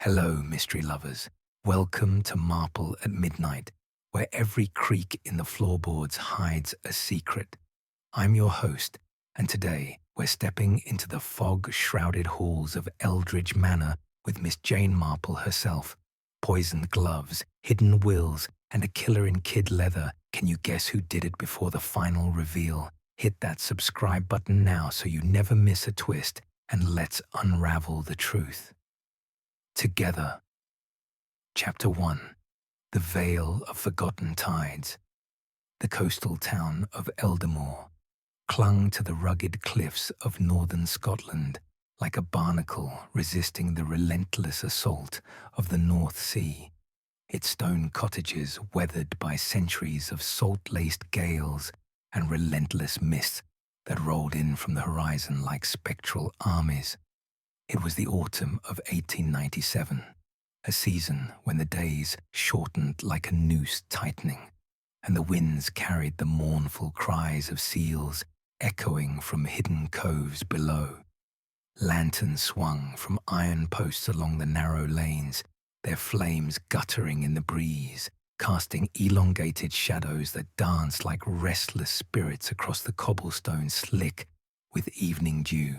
Hello, mystery lovers. Welcome to Marple at Midnight, where every creak in the floorboards hides a secret. I'm your host, and today we're stepping into the fog-shrouded halls of Eldridge Manor with Miss Jane Marple herself. Poisoned gloves, hidden wills, and a killer in kid leather. Can you guess who did it before the final reveal? Hit that subscribe button now so you never miss a twist, and let's unravel the truth. Together. Chapter 1. The Veil of Forgotten Tides. The coastal town of Eldamore clung to the rugged cliffs of northern Scotland like a barnacle resisting the relentless assault of the North Sea. Its stone cottages weathered by centuries of salt-laced gales and relentless mists that rolled in from the horizon like spectral armies. It was the autumn of 1897, a season when the days shortened like a noose tightening, and the winds carried the mournful cries of seals echoing from hidden coves below. Lanterns swung from iron posts along the narrow lanes, their flames guttering in the breeze, casting elongated shadows that danced like restless spirits across the cobblestones slick with evening dew.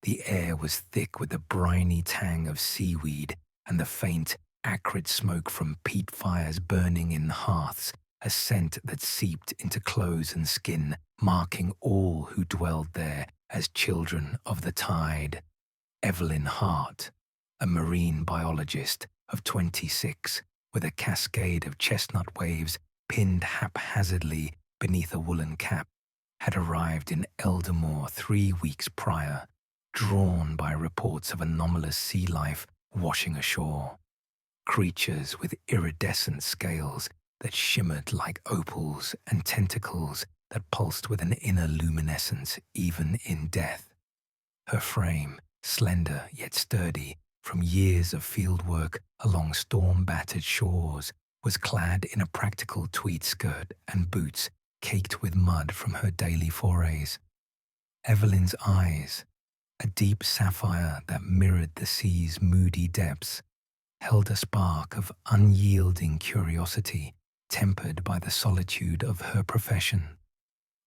The air was thick with the briny tang of seaweed and the faint, acrid smoke from peat fires burning in hearths, a scent that seeped into clothes and skin, marking all who dwelled there as children of the tide. Evelyn Hart, a marine biologist of 26, with a cascade of chestnut waves pinned haphazardly beneath a woolen cap, had arrived in Eldamore 3 weeks prior, drawn by reports of anomalous sea life washing ashore. Creatures with iridescent scales that shimmered like opals and tentacles that pulsed with an inner luminescence even in death. Her frame, slender yet sturdy from years of fieldwork along storm-battered shores, was clad in a practical tweed skirt and boots caked with mud from her daily forays. Evelyn's eyes, a deep sapphire that mirrored the sea's moody depths, held a spark of unyielding curiosity tempered by the solitude of her profession.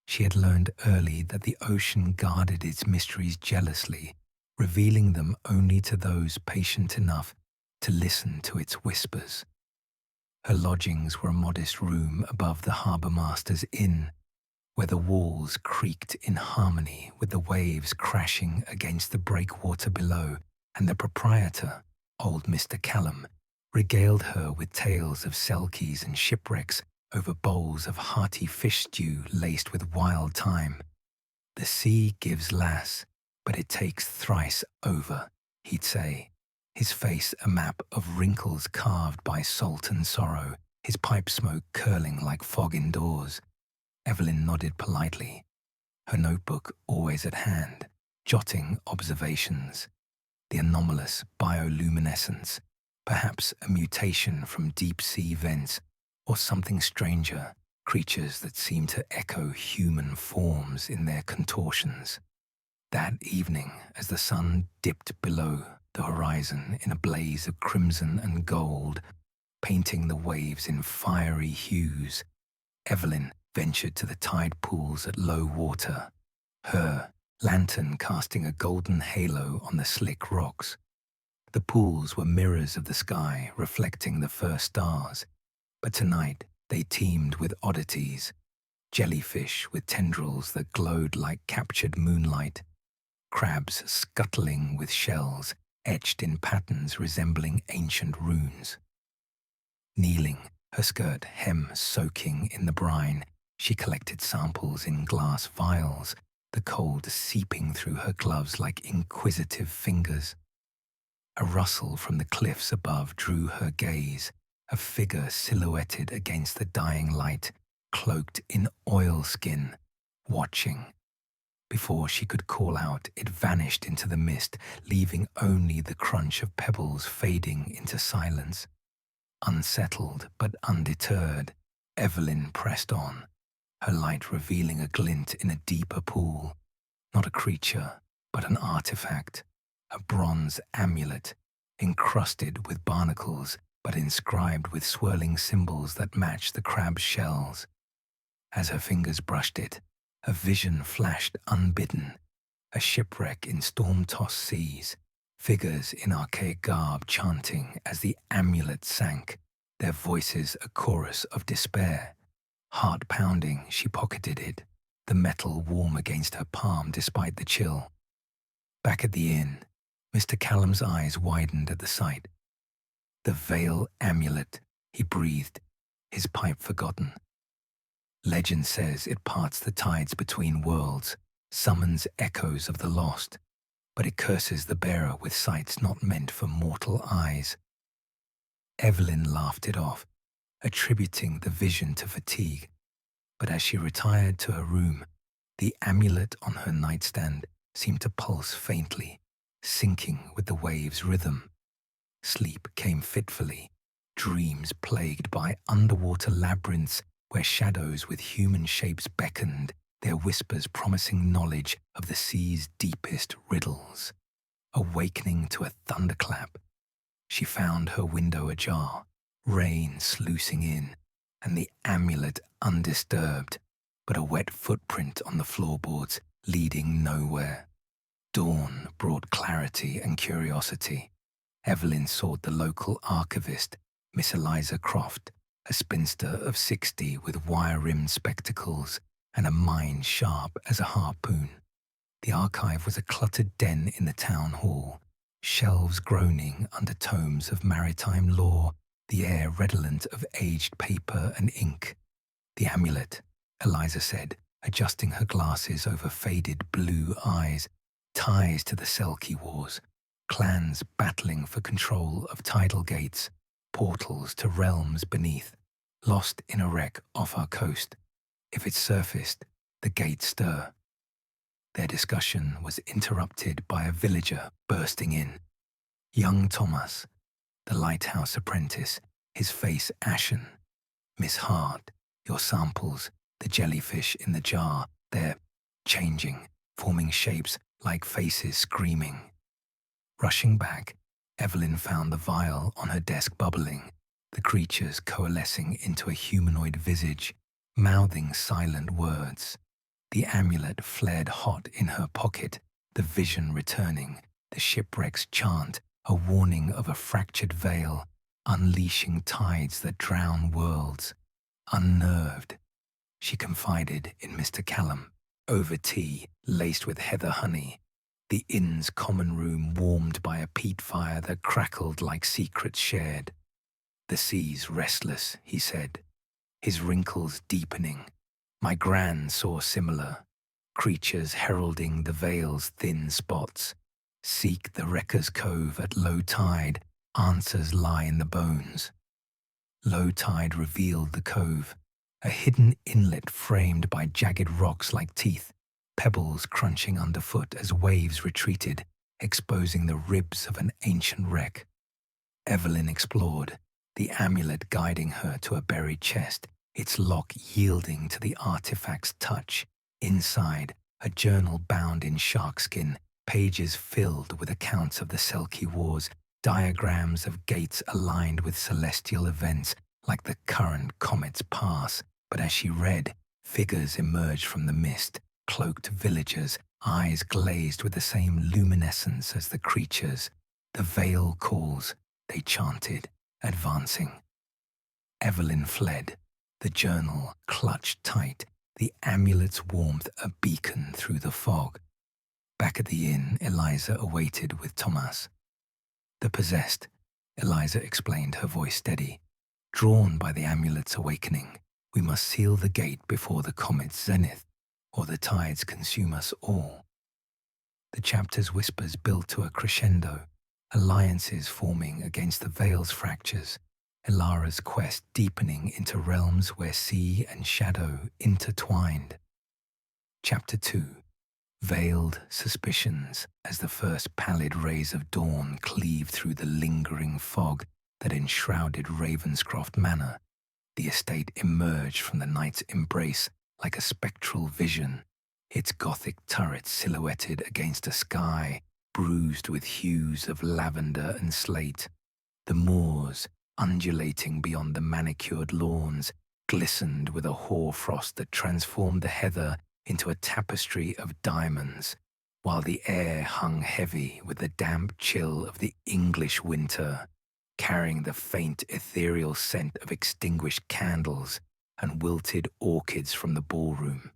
She had learned early that the ocean guarded its mysteries jealously, revealing them only to those patient enough to listen to its whispers. Her lodgings were a modest room above the harbourmaster's inn, where the walls creaked in harmony with the waves crashing against the breakwater below, and the proprietor, old Mr. Callum, regaled her with tales of selkies and shipwrecks over bowls of hearty fish stew laced with wild thyme. "The sea gives, lass, but it takes thrice over," he'd say, his face a map of wrinkles carved by salt and sorrow, his pipe smoke curling like fog indoors. Evelyn nodded politely, her notebook always at hand, jotting observations. The anomalous bioluminescence, perhaps a mutation from deep-sea vents, or something stranger, creatures that seemed to echo human forms in their contortions. That evening, as the sun dipped below the horizon in a blaze of crimson and gold, painting the waves in fiery hues, Evelyn ventured to the tide pools at low water, her lantern casting a golden halo on the slick rocks. The pools were mirrors of the sky reflecting the first stars, but tonight they teemed with oddities: jellyfish with tendrils that glowed like captured moonlight, crabs scuttling with shells etched in patterns resembling ancient runes. Kneeling, her skirt hem soaking in the brine, she collected samples in glass vials, the cold seeping through her gloves like inquisitive fingers. A rustle from the cliffs above drew her gaze, a figure silhouetted against the dying light, cloaked in oilskin, watching. Before she could call out, it vanished into the mist, leaving only the crunch of pebbles fading into silence. Unsettled but undeterred, Evelyn pressed on, her light revealing a glint in a deeper pool. Not a creature, but an artifact, a bronze amulet encrusted with barnacles but inscribed with swirling symbols that match the crab's shells. As her fingers brushed it, a vision flashed unbidden, a shipwreck in storm-tossed seas, figures in archaic garb chanting as the amulet sank, their voices a chorus of despair. Heart-pounding, she pocketed it, the metal warm against her palm despite the chill. Back at the inn, Mr. Callum's eyes widened at the sight. The veil amulet, he breathed, his pipe forgotten. Legend says it parts the tides between worlds, summons echoes of the lost, but it curses the bearer with sights not meant for mortal eyes. Evelyn laughed it off, attributing the vision to fatigue, but as she retired to her room, the amulet on her nightstand seemed to pulse faintly, syncing with the wave's rhythm. Sleep came fitfully, dreams plagued by underwater labyrinths where shadows with human shapes beckoned, their whispers promising knowledge of the sea's deepest riddles. Awakening to a thunderclap, she found her window ajar, rain sluicing in, and the amulet undisturbed, but a wet footprint on the floorboards leading nowhere. Dawn brought clarity and curiosity. Evelyn sought the local archivist, Miss Eliza Croft, a spinster of 60 with wire-rimmed spectacles and a mind sharp as a harpoon. The archive was a cluttered den in the town hall, shelves groaning under tomes of maritime lore, the air redolent of aged paper and ink. The amulet, Eliza said, adjusting her glasses over faded blue eyes, ties to the Selkie Wars, clans battling for control of tidal gates, portals to realms beneath, lost in a wreck off our coast. If it surfaced, the gates stir. Their discussion was interrupted by a villager bursting in. Young Thomas, the lighthouse apprentice, his face ashen. Miss Hart, your samples, the jellyfish in the jar, they're changing, forming shapes like faces screaming. Rushing back, Evelyn found the vial on her desk bubbling, the creatures coalescing into a humanoid visage, mouthing silent words. The amulet flared hot in her pocket, the vision returning, the shipwreck's chant, a warning of a fractured veil, unleashing tides that drown worlds. Unnerved, she confided in Mr. Callum, over tea laced with heather honey, the inn's common room warmed by a peat fire that crackled like secrets shared. The sea's restless, he said, his wrinkles deepening. My gran saw similar, creatures heralding the veil's thin spots. Seek the wrecker's cove at low tide, answers lie in the bones. Low tide revealed the cove, a hidden inlet framed by jagged rocks like teeth, pebbles crunching underfoot as waves retreated, exposing the ribs of an ancient wreck. Evelyn explored, the amulet guiding her to a buried chest, its lock yielding to the artifact's touch. Inside, a journal bound in sharkskin, pages filled with accounts of the Selkie Wars, diagrams of gates aligned with celestial events like the current comet's pass. But as she read, figures emerged from the mist, cloaked villagers, eyes glazed with the same luminescence as the creatures. The veil calls, they chanted, advancing. Evelyn fled, the journal clutched tight, the amulet's warmth a beacon through the fog. Back at the inn, Eliza awaited with Thomas. The possessed, Eliza explained, her voice steady. Drawn by the amulet's awakening, we must seal the gate before the comet's zenith, or the tides consume us all. The chapter's whispers built to a crescendo, alliances forming against the veil's fractures, Elara's quest deepening into realms where sea and shadow intertwined. Chapter 2. Veiled suspicions as the first pallid rays of dawn cleaved through the lingering fog that enshrouded Ravenscroft Manor. The estate emerged from the night's embrace like a spectral vision, its Gothic turret silhouetted against a sky bruised with hues of lavender and slate. The moors, undulating beyond the manicured lawns, glistened with a hoarfrost that transformed the heather into a tapestry of diamonds, while the air hung heavy with the damp chill of the English winter, carrying the faint ethereal scent of extinguished candles and wilted orchids from the ballroom.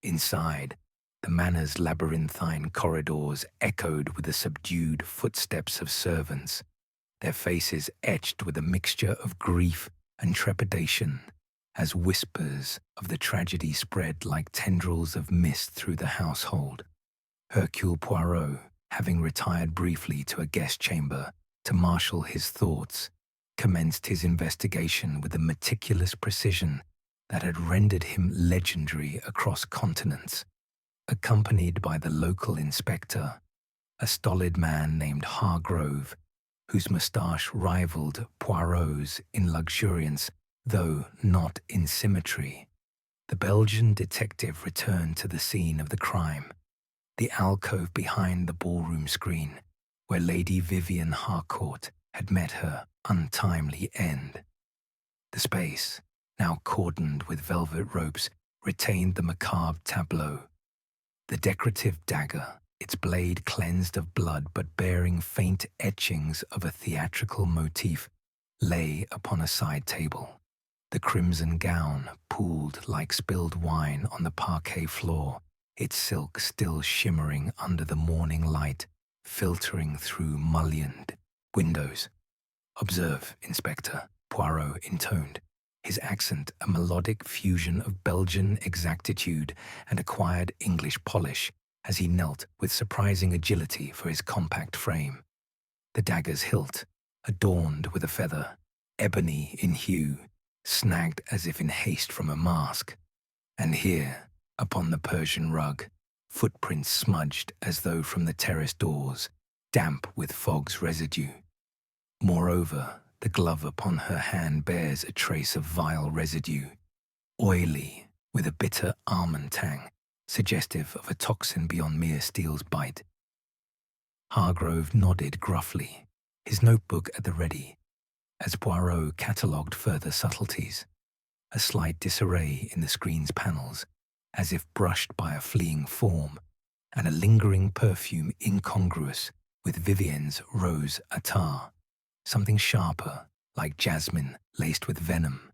Inside, the manor's labyrinthine corridors echoed with the subdued footsteps of servants, their faces etched with a mixture of grief and trepidation, as whispers of the tragedy spread like tendrils of mist through the household. Hercule Poirot, having retired briefly to a guest chamber to marshal his thoughts, commenced his investigation with a meticulous precision that had rendered him legendary across continents. Accompanied by the local inspector, a stolid man named Hargrove, whose moustache rivaled Poirot's in luxuriance, though not in symmetry, the Belgian detective returned to the scene of the crime, the alcove behind the ballroom screen, where Lady Vivian Harcourt had met her untimely end. The space, now cordoned with velvet ropes, retained the macabre tableau. The decorative dagger, its blade cleansed of blood but bearing faint etchings of a theatrical motif, lay upon a side table. The crimson gown pooled like spilled wine on the parquet floor, its silk still shimmering under the morning light, filtering through mullioned windows. "Observe, Inspector," Poirot intoned, his accent a melodic fusion of Belgian exactitude and acquired English polish, as he knelt with surprising agility for his compact frame. The dagger's hilt, adorned with a feather, ebony in hue, snagged as if in haste from a mask. And here, upon the Persian rug, footprints smudged as though from the terrace doors, damp with fog's residue. Moreover, the glove upon her hand bears a trace of vile residue, oily, with a bitter almond tang, suggestive of a toxin beyond mere steel's bite. Hargrove nodded gruffly, his notebook at the ready, as Poirot catalogued further subtleties. A slight disarray in the screen's panels, as if brushed by a fleeing form, and a lingering perfume incongruous with Vivien's rose attar, something sharper, like jasmine laced with venom.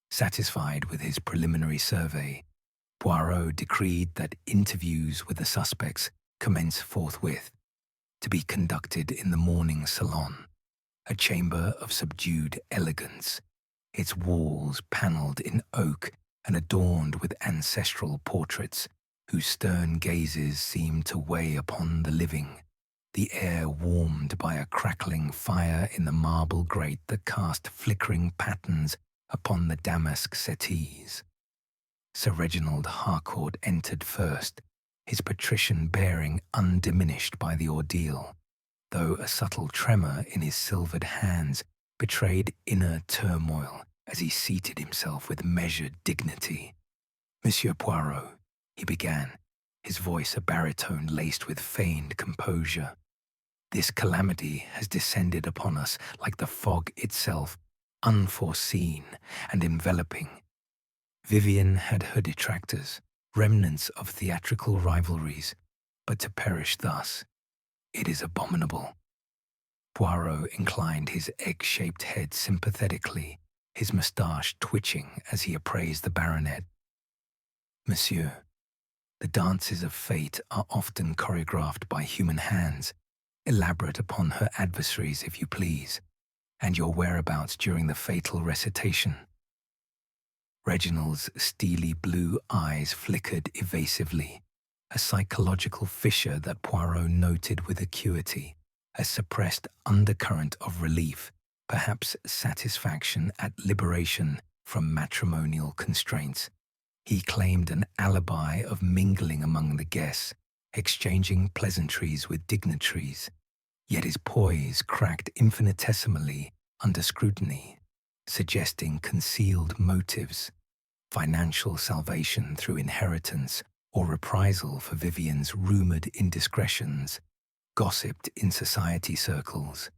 Satisfied with his preliminary survey, Poirot decreed that interviews with the suspects commence forthwith, to be conducted in the morning salon, a chamber of subdued elegance, its walls panelled in oak and adorned with ancestral portraits whose stern gazes seemed to weigh upon the living, the air warmed by a crackling fire in the marble grate that cast flickering patterns upon the damask settees. Sir Reginald Harcourt entered first, his patrician bearing undiminished by the ordeal, though a subtle tremor in his silvered hands betrayed inner turmoil as he seated himself with measured dignity. "Monsieur Poirot," he began, his voice a baritone laced with feigned composure, "this calamity has descended upon us like the fog itself, unforeseen and enveloping. Vivian had her detractors, remnants of theatrical rivalries, but to perish thus, it is abominable." Poirot inclined his egg-shaped head sympathetically, his moustache twitching as he appraised the baronet. "Monsieur, the dances of fate are often choreographed by human hands, elaborate upon her adversaries, if you please, and your whereabouts during the fatal recitation." Reginald's steely blue eyes flickered evasively, a psychological fissure that Poirot noted with acuity, a suppressed undercurrent of relief, perhaps satisfaction at liberation from matrimonial constraints. He claimed an alibi of mingling among the guests, exchanging pleasantries with dignitaries, yet his poise cracked infinitesimally under scrutiny, suggesting concealed motives, financial salvation through inheritance or reprisal for Vivian's rumoured indiscretions. gossiped in society circles.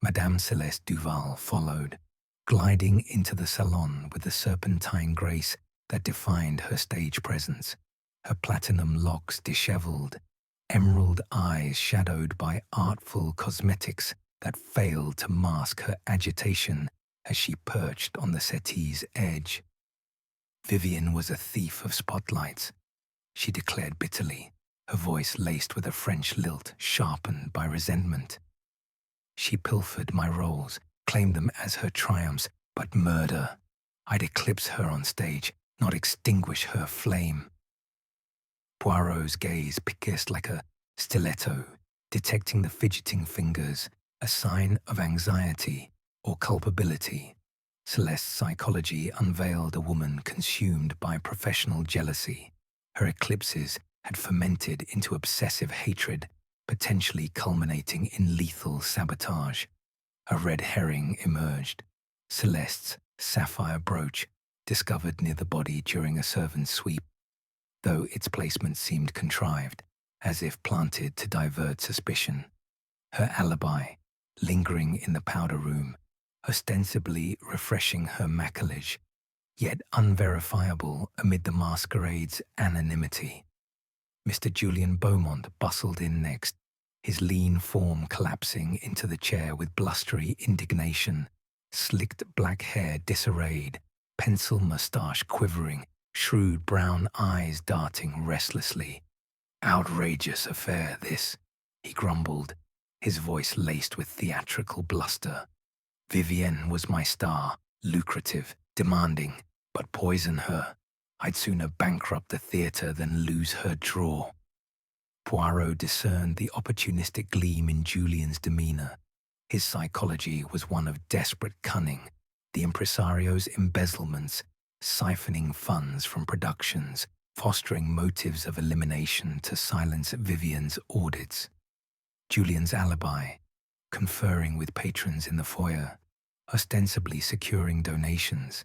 Madame Celeste Duval followed, gliding into the salon with the serpentine grace that defined her stage presence, her platinum locks disheveled, emerald eyes shadowed by artful cosmetics that failed to mask her agitation as she perched on the settee's edge. Vivian was a thief of spotlights, she declared bitterly, her voice laced with a French lilt sharpened by resentment. She pilfered my roles, claimed them as her triumphs, but murder. I'd eclipse her on stage, not extinguish her flame. Poirot's gaze pierced like a stiletto, detecting the fidgeting fingers, a sign of anxiety or culpability. Celeste's psychology unveiled a woman consumed by professional jealousy. Her eclipses had fermented into obsessive hatred, potentially culminating in lethal sabotage. A red herring emerged, Celeste's sapphire brooch, discovered near the body during a servant's sweep, though its placement seemed contrived, as if planted to divert suspicion. Her alibi, lingering in the powder room, ostensibly refreshing her maquillage, yet unverifiable amid the masquerade's anonymity. Mr. Julian Beaumont bustled in next, his lean form collapsing into the chair with blustery indignation, slicked black hair disarrayed, pencil moustache quivering, shrewd brown eyes darting restlessly. "Outrageous affair, this," he grumbled, his voice laced with theatrical bluster. "Vivienne was my star, lucrative, demanding, but poison her. I'd sooner bankrupt the theatre than lose her draw." Poirot discerned the opportunistic gleam in Julian's demeanor. His psychology was one of desperate cunning, the impresario's embezzlements, siphoning funds from productions, fostering motives of elimination to silence Vivian's audits. Julian's alibi, conferring with patrons in the foyer, ostensibly securing donations.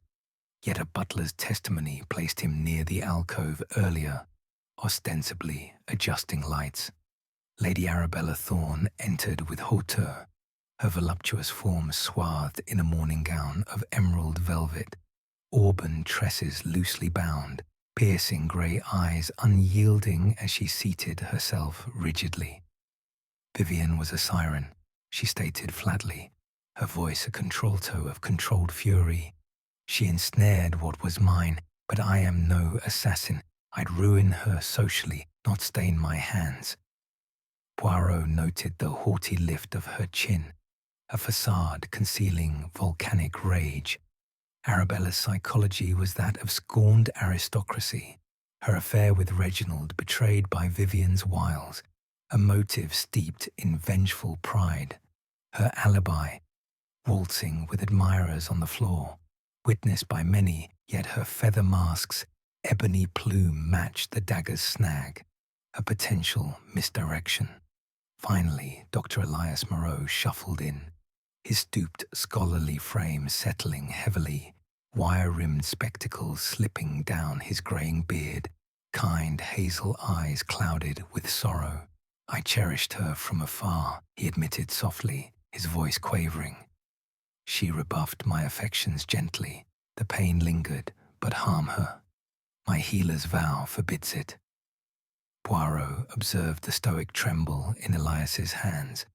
Yet a butler's testimony placed him near the alcove earlier, ostensibly adjusting lights. Lady Arabella Thorne entered with hauteur, her voluptuous form swathed in a morning gown of emerald velvet, auburn tresses loosely bound, piercing grey eyes unyielding as she seated herself rigidly. Vivian was a siren, she stated flatly, her voice a contralto of controlled fury. "She ensnared what was mine, but I am no assassin. I'd ruin her socially, not stain my hands." Poirot noted the haughty lift of her chin, a facade concealing volcanic rage. Arabella's psychology was that of scorned aristocracy, her affair with Reginald betrayed by Vivian's wiles, a motive steeped in vengeful pride, her alibi, waltzing with admirers on the floor, witnessed by many, yet her feather mask's ebony plume matched the dagger's snag, a potential misdirection. Finally, Dr. Elias Moreau shuffled in, his stooped scholarly frame settling heavily, wire-rimmed spectacles slipping down his greying beard, kind hazel eyes clouded with sorrow. "I cherished her from afar," he admitted softly, his voice quavering. "She rebuffed my affections gently. The pain lingered, but harm her. My healer's vow forbids it." Poirot observed the stoic tremble in Elias's hands,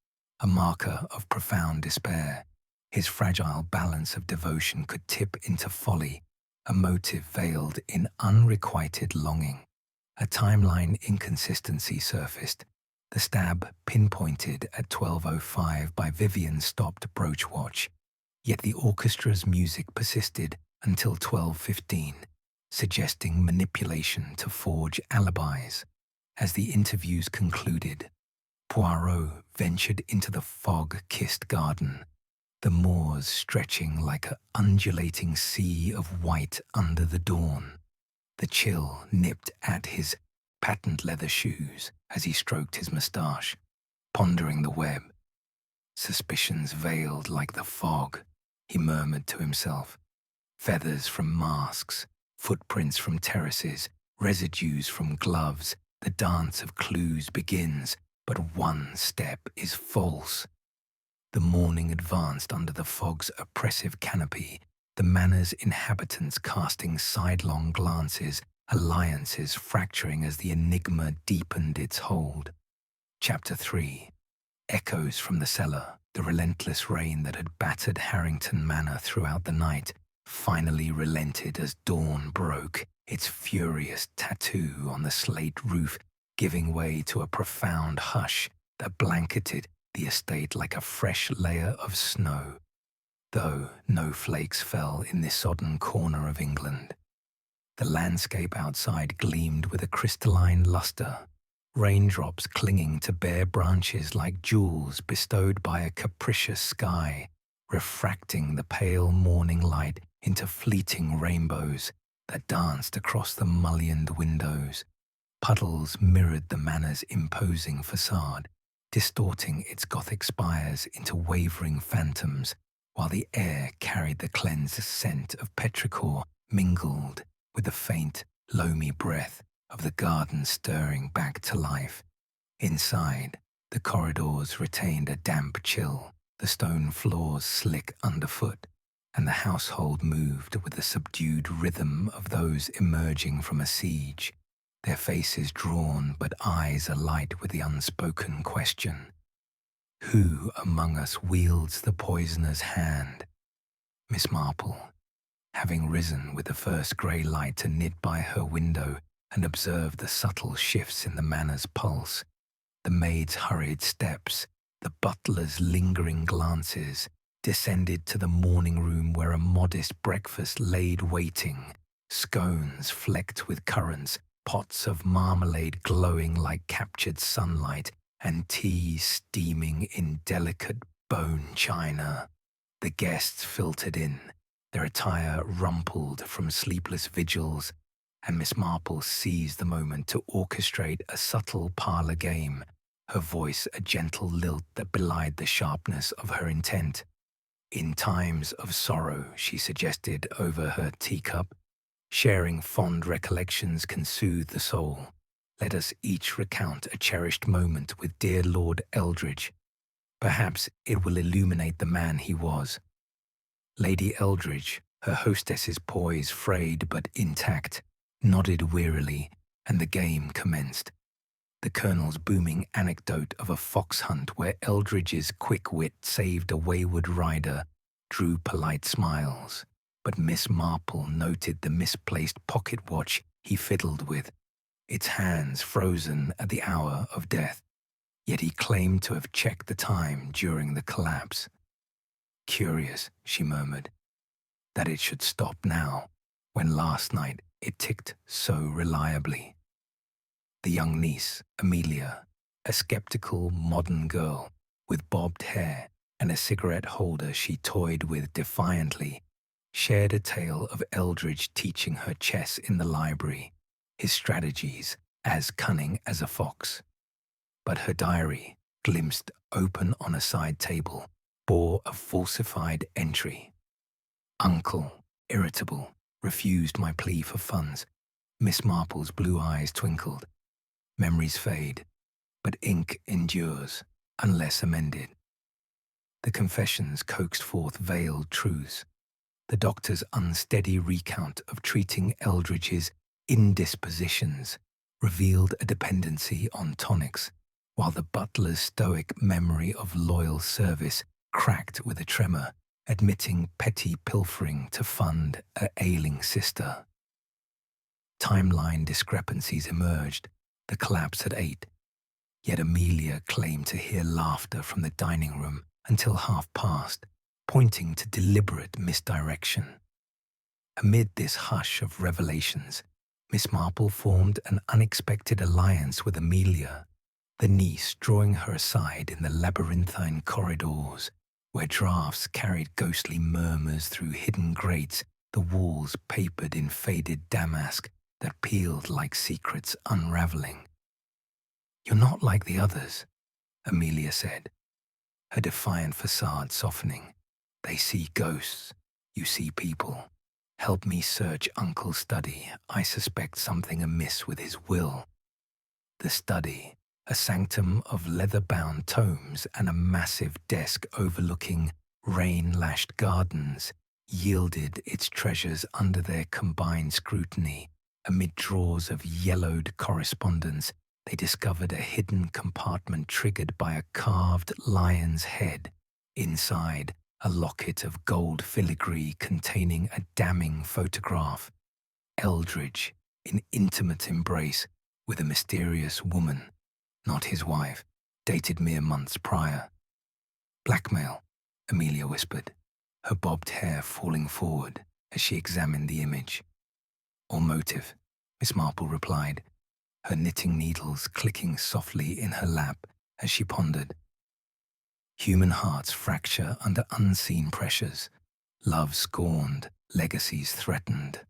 a marker of profound despair. His fragile balance of devotion could tip into folly, a motive veiled in unrequited longing. A timeline inconsistency surfaced, the stab pinpointed at 12:05 by Vivian's stopped brooch watch, yet the orchestra's music persisted until 12:15, suggesting manipulation to forge alibis. As the interviews concluded, Poirot ventured into the fog-kissed garden, the moors stretching like an undulating sea of white under the dawn. The chill nipped at his patent leather shoes as he stroked his moustache, pondering the web. "Suspicions veiled like the fog," he murmured to himself. "Feathers from masks, footprints from terraces, residues from gloves. The dance of clues begins, But one step is false. The morning advanced under the fog's oppressive canopy, the manor's inhabitants casting sidelong glances, alliances fracturing as the enigma deepened its hold. Chapter 3. Echoes from the cellar. The relentless rain that had battered Harrington Manor throughout the night finally relented as dawn broke, its furious tattoo on the slate roof giving way to a profound hush that blanketed the estate like a fresh layer of snow, though no flakes fell in this sodden corner of England. The landscape outside gleamed with a crystalline luster, raindrops clinging to bare branches like jewels bestowed by a capricious sky, refracting the pale morning light into fleeting rainbows that danced across the mullioned windows. Puddles mirrored the manor's imposing facade, distorting its Gothic spires into wavering phantoms, while the air carried the cleansed scent of petrichor mingled with the faint, loamy breath of the garden stirring back to life. Inside, the corridors retained a damp chill, the stone floors slick underfoot, and the household moved with the subdued rhythm of those emerging from a siege, their faces drawn but eyes alight with the unspoken question: who among us wields the poisoner's hand? Miss Marple, having risen with the first grey light to knit by her window and observe the subtle shifts in the manor's pulse, the maid's hurried steps, the butler's lingering glances, descended to the morning room where a modest breakfast laid waiting, scones flecked with currants, pots of marmalade glowing like captured sunlight, and tea steaming in delicate bone china. The guests filtered in, their attire rumpled from sleepless vigils, and Miss Marple seized the moment to orchestrate a subtle parlour game, her voice a gentle lilt that belied the sharpness of her intent. In times of sorrow, she suggested over her teacup, sharing fond recollections can soothe the soul. Let us each recount a cherished moment with dear Lord Eldridge. Perhaps it will illuminate the man he was. Lady Eldridge, her hostess's poise frayed but intact, nodded wearily, and the game commenced. The Colonel's booming anecdote of a fox hunt where Eldridge's quick wit saved a wayward rider drew polite smiles, but Miss Marple noted the misplaced pocket watch he fiddled with, its hands frozen at the hour of death, yet he claimed to have checked the time during the collapse. Curious, she murmured, that it should stop now, when last night it ticked so reliably. The young niece, Amelia, a skeptical modern girl with bobbed hair and a cigarette holder she toyed with defiantly, shared a tale of Eldridge teaching her chess in the library, his strategies as cunning as a fox. But her diary, glimpsed open on a side table, bore a falsified entry. Uncle, irritable, refused my plea for funds. Miss Marple's blue eyes twinkled. Memories fade, but ink endures, unless amended. The confessions coaxed forth veiled truths. The doctor's unsteady recount of treating Eldridge's indispositions revealed a dependency on tonics, while the butler's stoic memory of loyal service cracked with a tremor, admitting petty pilfering to fund a ailing sister. Timeline discrepancies emerged, the collapse at 8, yet Amelia claimed to hear laughter from the dining room until past, pointing to deliberate misdirection. Amid this hush of revelations, Miss Marple formed an unexpected alliance with Amelia, the niece drawing her aside in the labyrinthine corridors, where draughts carried ghostly murmurs through hidden grates, the walls papered in faded damask that peeled like secrets unraveling. "You're not like the others," Amelia said, her defiant facade softening. "They see ghosts, you see people. Help me search Uncle's study. I suspect something amiss with his will." The study, A sanctum of leather-bound tomes and a massive desk overlooking rain-lashed gardens yielded its treasures under their combined scrutiny. Amid drawers of yellowed correspondence, they discovered a hidden compartment triggered by a carved lion's head. Inside, a locket of gold filigree containing a damning photograph. Eldridge, in intimate embrace with a mysterious woman, not his wife, dated mere months prior. Blackmail, Amelia whispered, her bobbed hair falling forward as she examined the image. Or motive, Miss Marple replied, her knitting needles clicking softly in her lap as she pondered. Human hearts fracture under unseen pressures, love scorned, legacies threatened.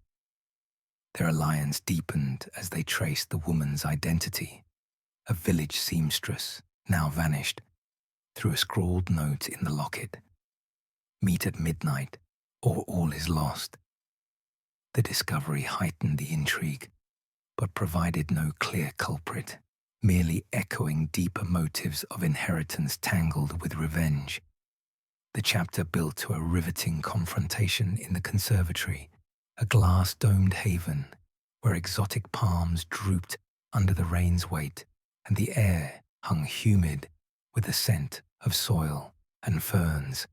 Their alliance deepened as they traced the woman's identity. A village seamstress, now vanished, through a scrawled note in the locket. Meet at midnight, or all is lost. The discovery heightened the intrigue, but provided no clear culprit, merely echoing deeper motives of inheritance tangled with revenge. The chapter built to a riveting confrontation in the conservatory, a glass-domed haven where exotic palms drooped under the rain's weight and the air hung humid with the scent of soil and ferns.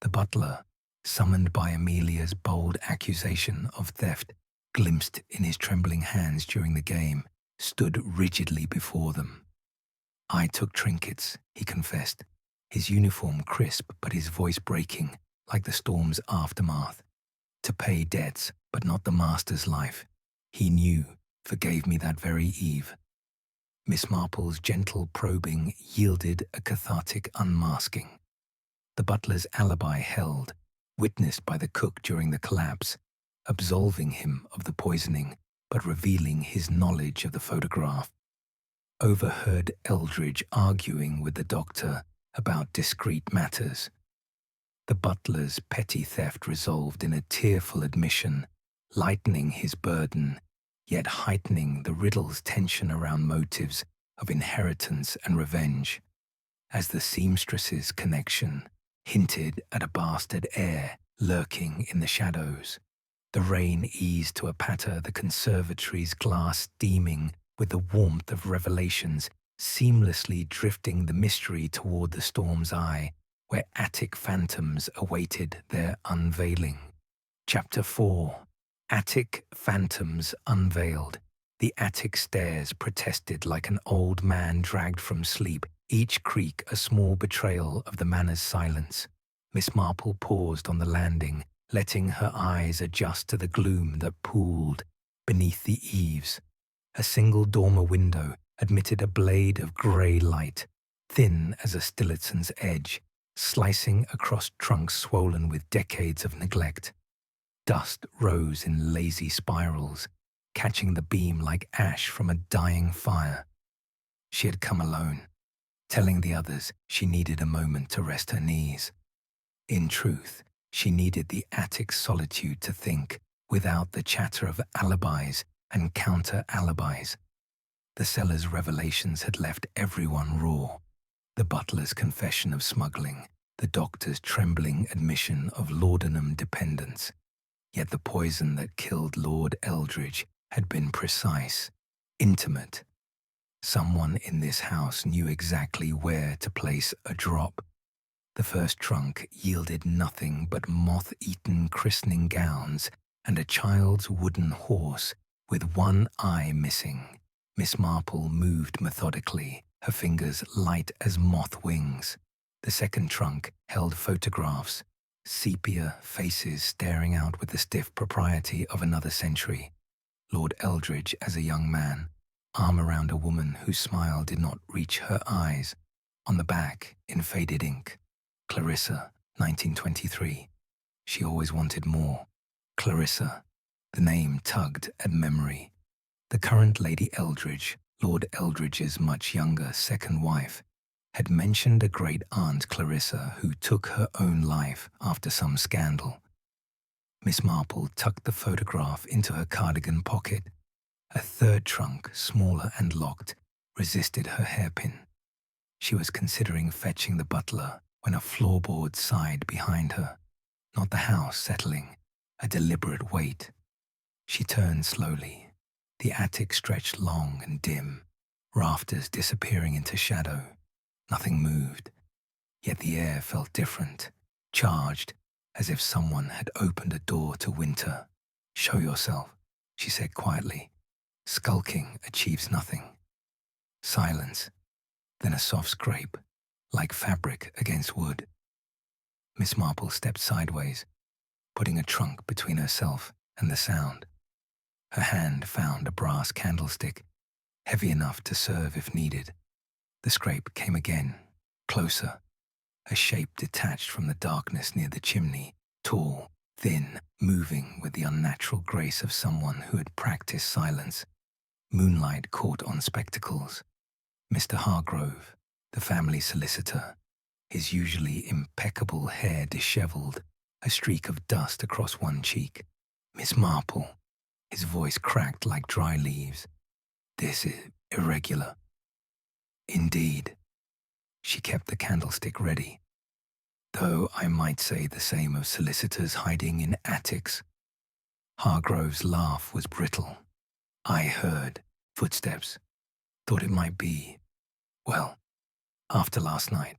The butler, summoned by Amelia's bold accusation of theft, glimpsed in his trembling hands during the game, stood rigidly before them. I took trinkets, he confessed, his uniform crisp but his voice breaking like the storm's aftermath. To pay debts, but not the master's life. He knew, forgave me that very eve. Miss Marple's gentle probing yielded a cathartic unmasking. The butler's alibi held, witnessed by the cook during the collapse, absolving him of the poisoning, but revealing his knowledge of the photograph. Overheard Eldridge arguing with the doctor about discreet matters. The butler's petty theft resolved in a tearful admission, lightening his burden, yet heightening the Riddle's tension around motives of inheritance and revenge, as the seamstress's connection hinted at a bastard heir lurking in the shadows. The rain eased to a patter, the conservatory's glass steaming with the warmth of revelations, seamlessly drifting the mystery toward the storm's eye, where attic phantoms awaited their unveiling. Chapter 4. Attic Phantoms Unveiled. The attic stairs protested like an old man dragged from sleep, each creak a small betrayal of the manor's silence. Miss Marple paused on the landing, letting her eyes adjust to the gloom that pooled beneath the eaves. A single dormer window admitted a blade of grey light, thin as a stiletson's edge, slicing across trunks swollen with decades of neglect. Dust rose in lazy spirals, catching the beam like ash from a dying fire. She had come alone, telling the others she needed a moment to rest her knees. In truth, she needed the attic solitude to think, without the chatter of alibis and counter-alibis. The cellar's revelations had left everyone raw. The butler's confession of smuggling, the doctor's trembling admission of laudanum dependence. Yet the poison that killed Lord Eldridge had been precise, intimate. Someone in this house knew exactly where to place a drop. The first trunk yielded nothing but moth-eaten christening gowns and a child's wooden horse with one eye missing. Miss Marple moved methodically, her fingers light as moth wings. The second trunk held photographs, sepia faces staring out with the stiff propriety of another century. Lord Eldridge as a young man, arm around a woman whose smile did not reach her eyes. On the back, in faded ink, Clarissa, 1923. She always wanted more. Clarissa. The name tugged at memory. The current Lady Eldridge, Lord Eldridge's much younger second wife, had mentioned a great-aunt Clarissa who took her own life after some scandal. Miss Marple tucked the photograph into her cardigan pocket. A third trunk, smaller and locked, resisted her hairpin. She was considering fetching the butler when a floorboard sighed behind her, not the house settling, a deliberate weight. She turned slowly. The attic stretched long and dim, rafters disappearing into shadow. Nothing moved, yet the air felt different, charged, as if someone had opened a door to winter. "Show yourself," she said quietly. "Skulking achieves nothing." Silence, then a soft scrape, like fabric against wood. Miss Marple stepped sideways, putting a trunk between herself and the sound. Her hand found a brass candlestick, heavy enough to serve if needed. The scrape came again, closer. A shape detached from the darkness near the chimney, tall, thin, moving with the unnatural grace of someone who had practiced silence. Moonlight caught on spectacles. Mr. Hargrove, the family solicitor, his usually impeccable hair dishevelled, a streak of dust across one cheek. "Miss Marple," his voice cracked like dry leaves. "This is irregular." "Indeed." She kept the candlestick ready. "Though I might say the same of solicitors hiding in attics." Hargrove's laugh was brittle. "I heard footsteps. Thought it might be, well, after last night.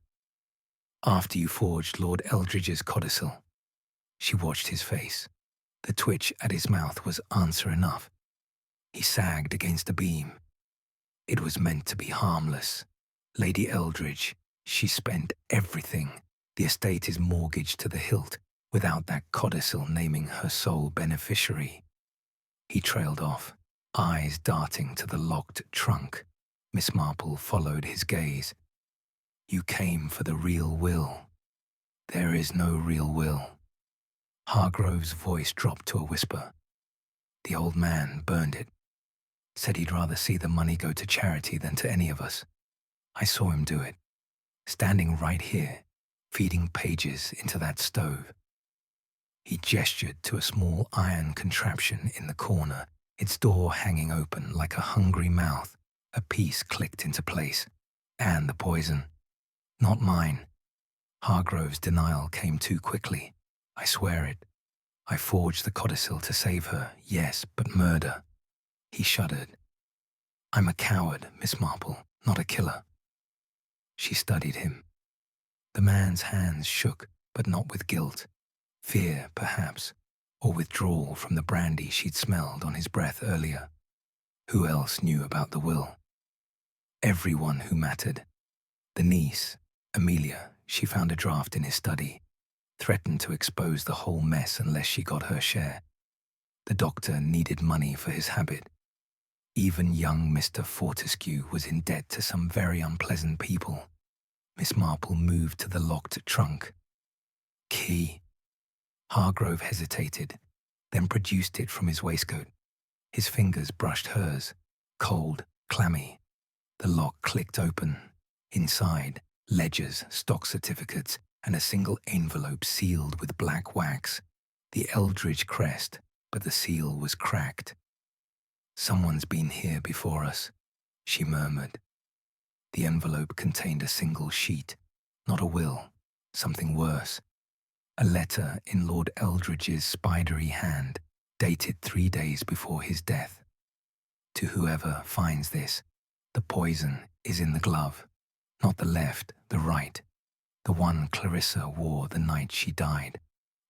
After you forged Lord Eldridge's codicil." She watched his face. The twitch at his mouth was answer enough. He sagged against a beam. "It was meant to be harmless. Lady Eldridge, she spent everything. The estate is mortgaged to the hilt, without that codicil naming her sole beneficiary." He trailed off, eyes darting to the locked trunk. Miss Marple followed his gaze. "You came for the real will." "There is no real will." Hargrove's voice dropped to a whisper. "The old man burned it. Said he'd rather see the money go to charity than to any of us. I saw him do it, standing right here, feeding pages into that stove." He gestured to a small iron contraption in the corner, its door hanging open like a hungry mouth. A piece clicked into place. "And the poison." "Not mine." Hargrove's denial came too quickly. "I swear it. I forged the codicil to save her, yes, but murder." He shuddered. "I'm a coward, Miss Marple, not a killer." She studied him. The man's hands shook, but not with guilt. Fear, perhaps, or withdrawal from the brandy she'd smelled on his breath earlier. Who else knew about the will? Everyone who mattered. The niece, Amelia, she found a draft in his study, threatened to expose the whole mess unless she got her share. The doctor needed money for his habit. Even young Mr. Fortescue was in debt to some very unpleasant people. Miss Marple moved to the locked trunk. "Key." Hargrove hesitated, then produced it from his waistcoat. His fingers brushed hers, cold, clammy. The lock clicked open. Inside, ledgers, stock certificates, and a single envelope sealed with black wax. The Eldridge crest, but the seal was cracked. "Someone's been here before us," she murmured. The envelope contained a single sheet, not a will, something worse. A letter in Lord Eldridge's spidery hand, dated 3 days before his death. "To whoever finds this, the poison is in the glove. Not the left, the right. The one Clarissa wore the night she died.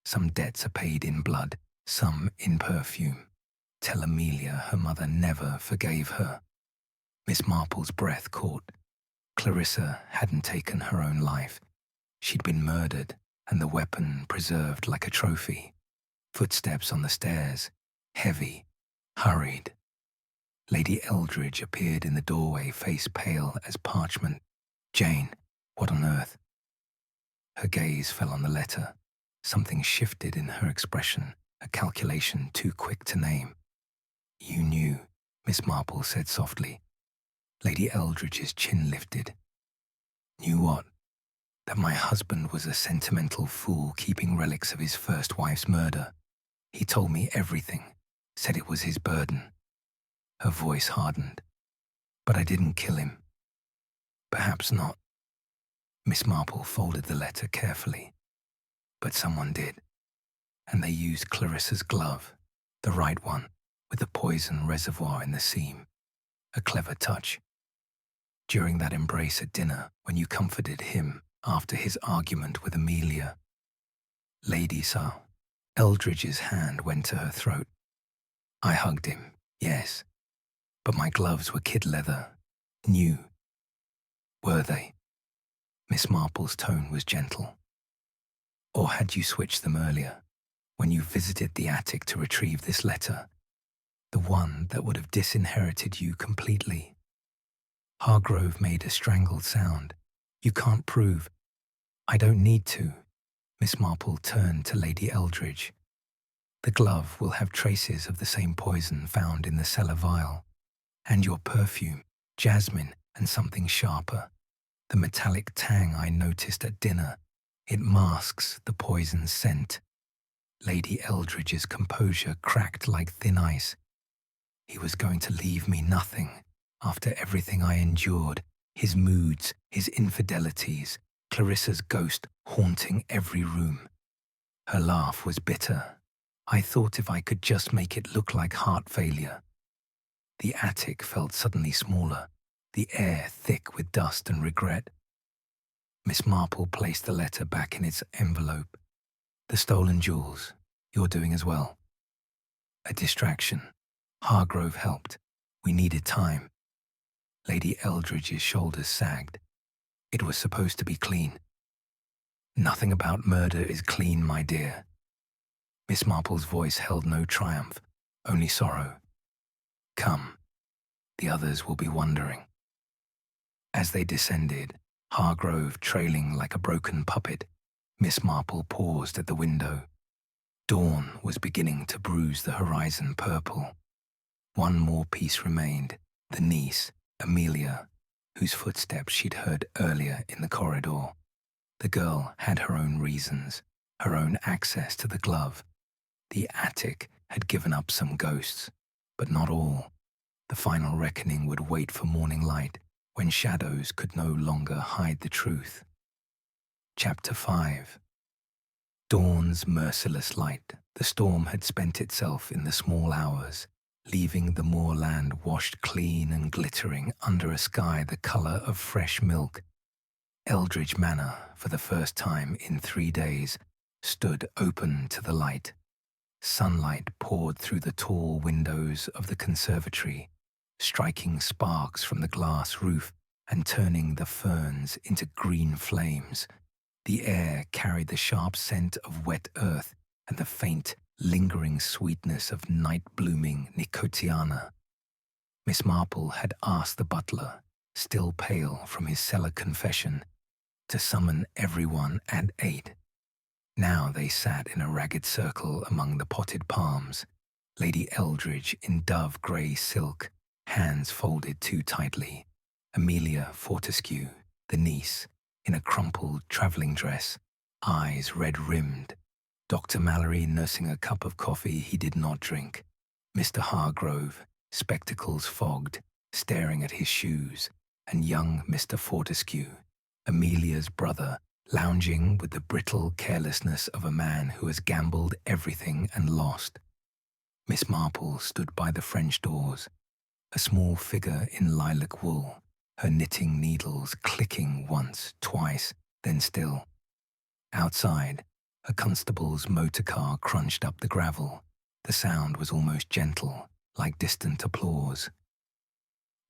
Some debts are paid in blood, some in perfume. Tell Amelia her mother never forgave her." Miss Marple's breath caught. Clarissa hadn't taken her own life. She'd been murdered, and the weapon preserved like a trophy. Footsteps on the stairs, heavy, hurried. Lady Eldridge appeared in the doorway, face pale as parchment. "Jane, what on earth?" Her gaze fell on the letter. Something shifted in her expression, a calculation too quick to name. "You knew," Miss Marple said softly. Lady Eldridge's chin lifted. "Knew what?" "That my husband was a sentimental fool keeping relics of his first wife's murder. He told me everything, said it was his burden." Her voice hardened. But I didn't kill him. Perhaps not. Miss Marple folded the letter carefully. But someone did. And they used Clarissa's glove, the right one, with the poison reservoir in the seam. A clever touch. During that embrace at dinner, when you comforted him after his argument with Amelia, Lady Sir, Eldridge's hand went to her throat. I hugged him, yes, but my gloves were kid leather, new. Were they? Miss Marple's tone was gentle. Or had you switched them earlier, when you visited the attic to retrieve this letter, the one that would have disinherited you completely? Hargrove made a strangled sound. You can't prove. I don't need to. Miss Marple turned to Lady Eldridge. The glove will have traces of the same poison found in the cellar vial. And your perfume, jasmine and something sharper. The metallic tang I noticed at dinner. It masks the poison's scent. Lady Eldridge's composure cracked like thin ice. He was going to leave me nothing after everything I endured, his moods, his infidelities, Clarissa's ghost haunting every room. Her laugh was bitter. I thought if I could just make it look like heart failure. The attic felt suddenly smaller, the air thick with dust and regret. Miss Marple placed the letter back in its envelope. The stolen jewels, you're doing as well. A distraction. Hargrove helped. We needed time. Lady Eldridge's shoulders sagged. It was supposed to be clean. Nothing about murder is clean, my dear. Miss Marple's voice held no triumph, only sorrow. Come. The others will be wondering. As they descended, Hargrove trailing like a broken puppet, Miss Marple paused at the window. Dawn was beginning to bruise the horizon purple. One more piece remained, the niece, Amelia, whose footsteps she'd heard earlier in the corridor. The girl had her own reasons, her own access to the glove. The attic had given up some ghosts, but not all. The final reckoning would wait for morning light, when shadows could no longer hide the truth. Chapter 5. Dawn's merciless light. The storm had spent itself in the small hours, leaving the moorland washed clean and glittering under a sky the colour of fresh milk. Eldridge Manor, for the first time in 3 days, stood open to the light. Sunlight poured through the tall windows of the conservatory, striking sparks from the glass roof and turning the ferns into green flames. The air carried the sharp scent of wet earth and the faint, lingering sweetness of night-blooming nicotiana. Miss Marple had asked the butler, still pale from his cellar confession, to summon everyone at 8. Now they sat in a ragged circle among the potted palms, Lady Eldridge in dove-grey silk, hands folded too tightly, Amelia Fortescue, the niece, in a crumpled travelling dress, eyes red-rimmed, Dr. Mallory nursing a cup of coffee he did not drink, Mr. Hargrove, spectacles fogged, staring at his shoes, and young Mr. Fortescue, Amelia's brother, lounging with the brittle carelessness of a man who has gambled everything and lost. Miss Marple stood by the French doors, a small figure in lilac wool, her knitting needles clicking once, twice, then still. Outside, a constable's motor car crunched up the gravel. The sound was almost gentle, like distant applause.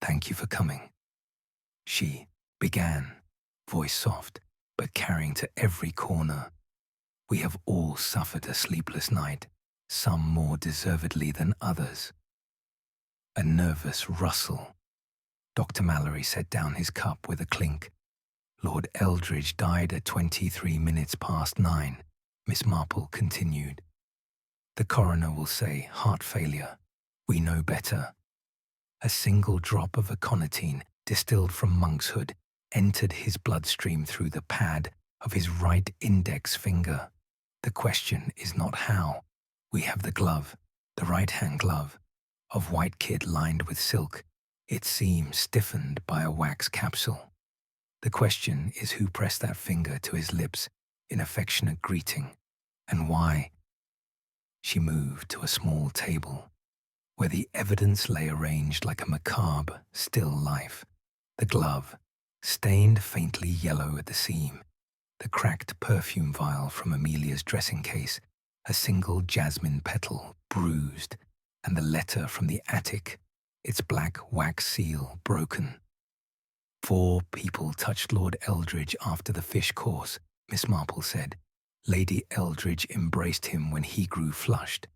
"Thank you for coming," she began, voice soft, but carrying to every corner. "We have all suffered a sleepless night, some more deservedly than others." A nervous rustle. Dr. Mallory set down his cup with a clink. "Lord Eldridge died at 23 minutes past 9, Miss Marple continued. "The coroner will say heart failure. We know better." A single drop of aconitine, distilled from monkshood, entered his bloodstream through the pad of his right index finger. The question is not how. We have the glove, the right-hand glove, of white kid lined with silk. its seam stiffened by a wax capsule. The question is who pressed that finger to his lips in affectionate greeting, and why? She moved to a small table where the evidence lay arranged like a macabre, still life. The glove, stained faintly yellow at the seam, the cracked perfume vial from Amelia's dressing case, a single jasmine petal bruised, and the letter from the attic, its black wax seal broken. 4 people touched Lord Eldridge after the fish course, Miss Marple said. Lady Eldridge embraced him when he grew flushed.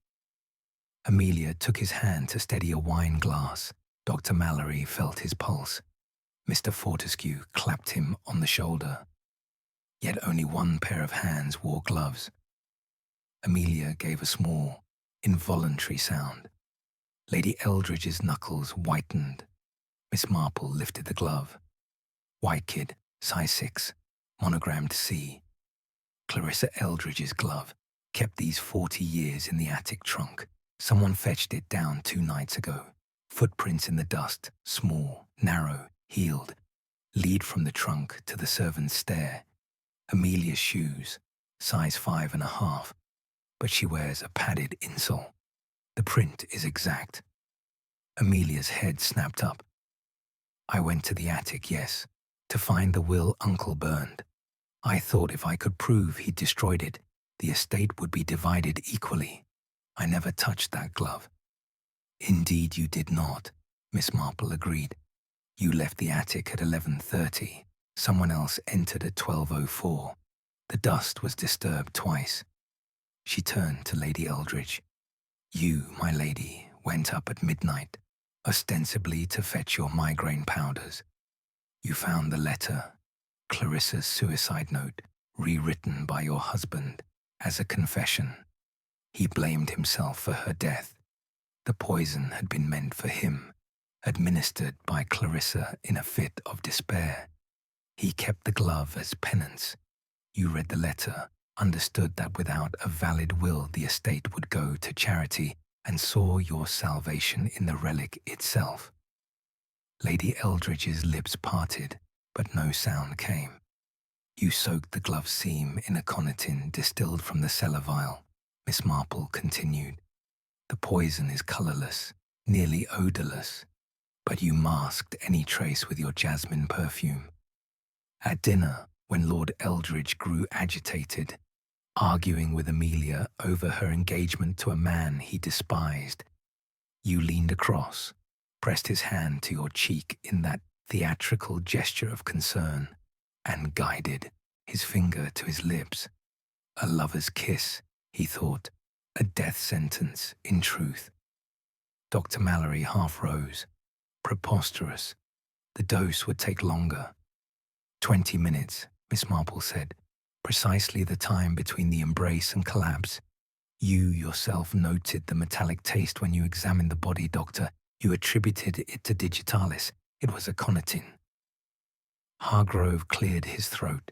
Amelia took his hand to steady a wine glass. Dr. Mallory felt his pulse. Mr. Fortescue clapped him on the shoulder. Yet only one pair of hands wore gloves. Amelia gave a small, involuntary sound. Lady Eldridge's knuckles whitened. Miss Marple lifted the glove. White kid, size 6, monogrammed C. Clarissa Eldridge's glove, kept these 40 years in the attic trunk. Someone fetched it down 2 nights ago. Footprints in the dust, small, narrow, heeled, lead from the trunk to the servant's stair. Amelia's shoes, size 5.5, but she wears a padded insole. The print is exact. Amelia's head snapped up. I went to the attic, yes, to find the will Uncle burned. I thought if I could prove he'd destroyed it, the estate would be divided equally. I never touched that glove. Indeed you did not, Miss Marple agreed. You left the attic at 11:30. Someone else entered at 12:04. The dust was disturbed twice. She turned to Lady Eldridge. You, my lady, went up at midnight, ostensibly to fetch your migraine powders. You found the letter, Clarissa's suicide note, rewritten by your husband as a confession. He blamed himself for her death. The poison had been meant for him, administered by Clarissa in a fit of despair. He kept the glove as penance. You read the letter, understood that without a valid will the estate would go to charity, and saw your salvation in the relic itself. Lady Eldridge's lips parted, but no sound came. You soaked the glove seam in aconitine distilled from the cellar vial, Miss Marple continued. The poison is colourless, nearly odourless, but you masked any trace with your jasmine perfume. At dinner, when Lord Eldridge grew agitated, arguing with Amelia over her engagement to a man he despised, you leaned across, pressed his hand to your cheek in that theatrical gesture of concern, and guided his finger to his lips. A lover's kiss, he thought, a death sentence in truth. Dr. Mallory half rose. Preposterous. The dose would take longer. 20 minutes, Miss Marple said, precisely the time between the embrace and collapse. You yourself noted the metallic taste when you examined the body, Doctor. You attributed it to digitalis. It was aconitine. Hargrove cleared his throat.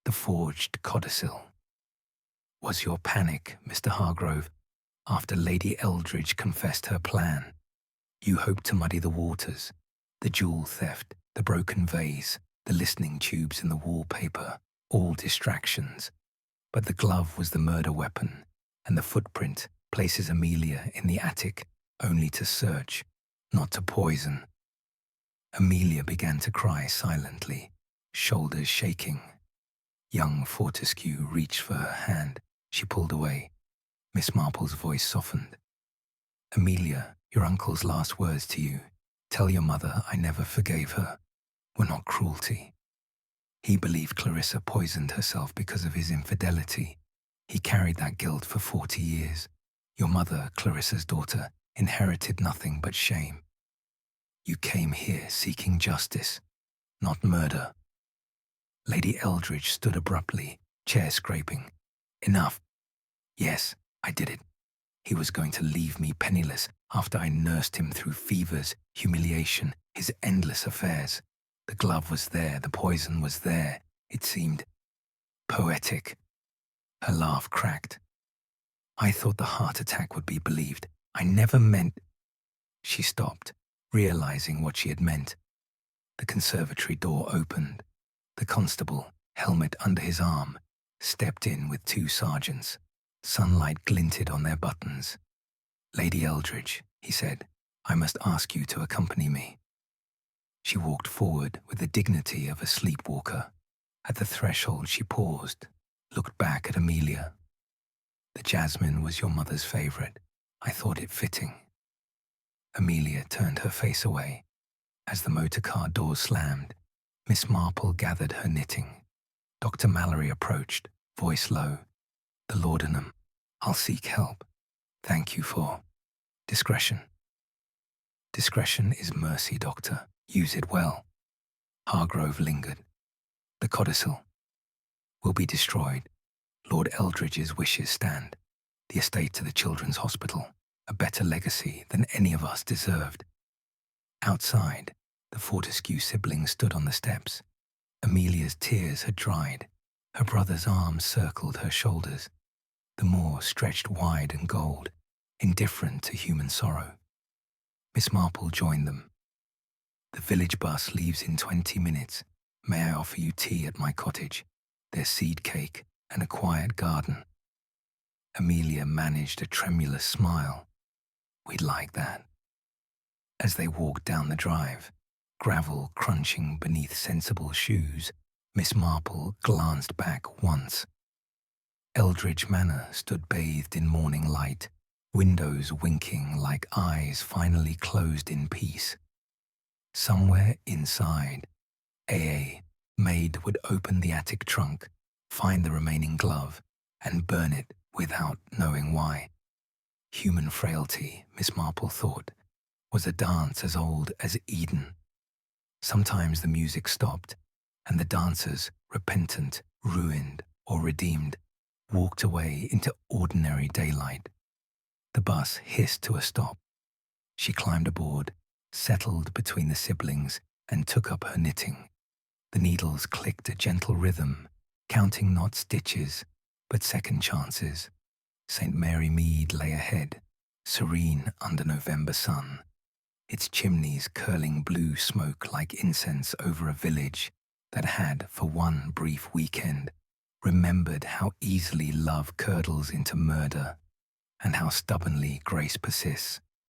The forged codicil. Was your panic, Mr. Hargrove, after Lady Eldridge confessed her plan? You hoped to muddy the waters, the jewel theft, the broken vase, the listening tubes in the wallpaper, all distractions. But the glove was the murder weapon, and the footprint places Amelia in the attic only to search, not to poison. Amelia began to cry silently, shoulders shaking. Young Fortescue reached for her hand. She pulled away. Miss Marple's voice softened. Amelia, your uncle's last words to you. Tell your mother I never forgave her. Were not cruelty. He believed Clarissa poisoned herself because of his infidelity. He carried that guilt for 40 years. Your mother, Clarissa's daughter, inherited nothing but shame. You came here seeking justice, not murder. Lady Eldridge stood abruptly, chair scraping. Enough. Yes, I did it. He was going to leave me penniless after I nursed him through fevers, humiliation, his endless affairs. The glove was there, the poison was there. It seemed poetic. Her laugh cracked. I thought the heart attack would be believed. I never meant... She stopped, Realizing what she had meant, the conservatory door opened. The constable, helmet under his arm, stepped in with two sergeants. Sunlight glinted on their buttons. "Lady Eldridge," he said, "I must ask you to accompany me." She walked forward with the dignity of a sleepwalker. At the threshold she paused, looked back at Amelia. "The jasmine was your mother's favorite. I thought it fitting." Amelia turned her face away. As the motorcar doors slammed, Miss Marple gathered her knitting. Dr. Mallory approached, voice low. "The laudanum. I'll seek help. Thank you for discretion." "Discretion is mercy, Doctor. Use it well." Hargrove lingered. "The codicil will be destroyed. Lord Eldridge's wishes stand. The estate to the Children's Hospital, a better legacy than any of us deserved." Outside, the Fortescue siblings stood on the steps. Amelia's tears had dried. Her brother's arms circled her shoulders. The moor stretched wide and gold, indifferent to human sorrow. Miss Marple joined them. "The village bus leaves in 20 minutes. May I offer you tea at my cottage? There's seed cake and a quiet garden." Amelia managed a tremulous smile. "We'd like that." As they walked down the drive, gravel crunching beneath sensible shoes, Miss Marple glanced back once. Eldridge Manor stood bathed in morning light, windows winking like eyes finally closed in peace. Somewhere inside, Maid would open the attic trunk, find the remaining glove, and burn it without knowing why. Human frailty, Miss Marple thought, was a dance as old as Eden. Sometimes the music stopped, and the dancers, repentant, ruined, or redeemed, walked away into ordinary daylight. The bus hissed to a stop. She climbed aboard, settled between the siblings, and took up her knitting. The needles clicked a gentle rhythm, counting not stitches, but second chances. St. Mary Mead lay ahead, serene under November sun, its chimneys curling blue smoke like incense over a village that had, for one brief weekend, remembered how easily love curdles into murder and how stubbornly grace persists.